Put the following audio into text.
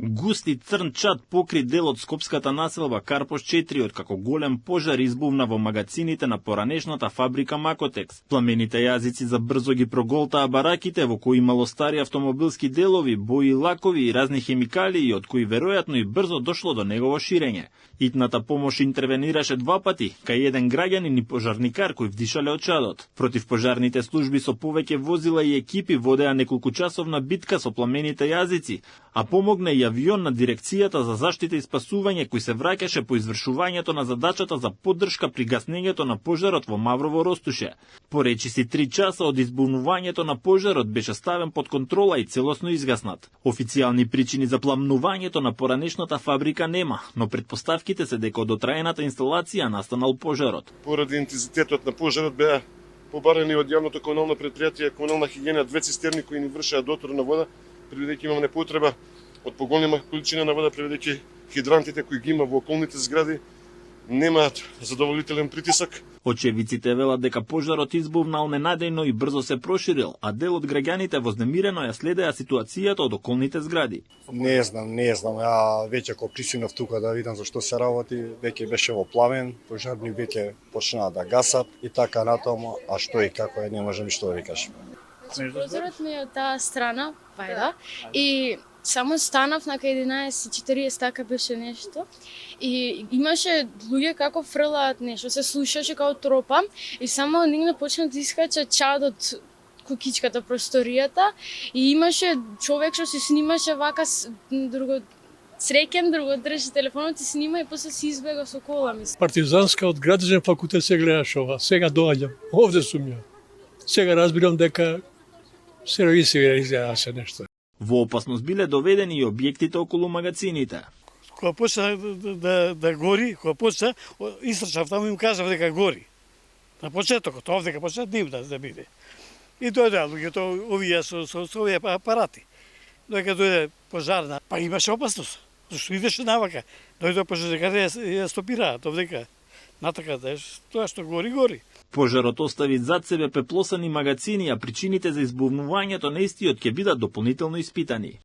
Густи црн чад покри дел од скопската населба Карпош 4, откако голем пожар избувна во магацините на поранешната фабрика Макотекс. Пламените јазици за брзо ги проголтаа бараките во кои имало стари автомобилски делови, бои, лакови и разни хемикалии, од кои веројатно и брзо дошло до негово ширење. Итната помош интервенираше два пати, кај еден граѓанин и пожарникар кои вдишале од чадот. Против пожарните служби со повеќе возила и екипи водеа неколкучасовна битка со пламените јазици, а помогна и авион на дирекцијата за заштита и спасување кој се враќаше по извршувањето на задачата за поддршка при гаснењето на пожарот во Маврово Ростуше. По речиси 3 часа од избунувањето на пожарот беше ставен под контрола и целосно изгаснат. Официјални причини за пламнувањето на поранешната фабрика нема, но предпоставките се дека од дотраената инсталација настанал пожарот. Поради интензитетот на пожарот беа побарани од јавното комунално предпријатие Комунална хигиена 2 цистерни кои ни вршеа дотор на вода, предвидејќи имаме потреба од поголема количина на вода, предвидејќи хидрантите кои ги има во околните згради немаат задоволителен притисок. Очевиците велат дека пожарот избувнал ненадејно и брзо се проширил, а дел од граѓаните вознемирено ја следеа ситуацијата од околните згради. Не знам, ја веќе ко присинав тука да видам за што се работи, веќе беше во пламен, пожарни веќе почнаа да гасат и така натаму, а што и како не можам ништо да ви кажам. Пожарот ми е од таа страна, вајда, и само станав на 11:40 така беше нешто и имаше луѓе како фрлаат нешто, се слушаше како тропа и само негде почна да искача чад од кукичката просторијата и имаше човек што се снимаше вака друго среќен, друго држи телефонот и снима и после се избега со кола мислам. Партизанска од градежен факултет се гледаш ова, сега доаѓам, овде сум ја. Сега разбирам дека се реализира нешто. Во опасност биле доведени и објектите околу магацините. Кога почна да гори, кога почна, истрчав таму и им кажав дека гори. На почетокот, овде дека почна дим да биде. И дојдеа луѓето, овие со овие апарати. Додека дојде пожарна, па имаше опасност. Зашто идеше навака. Дојде пожарникарите ја стопираат овдека. Натака да тоа што гори. Пожарот остави зад себе пеплосани магацини, а причините за избувнувањето на истиот ќе бидат дополнително испитани.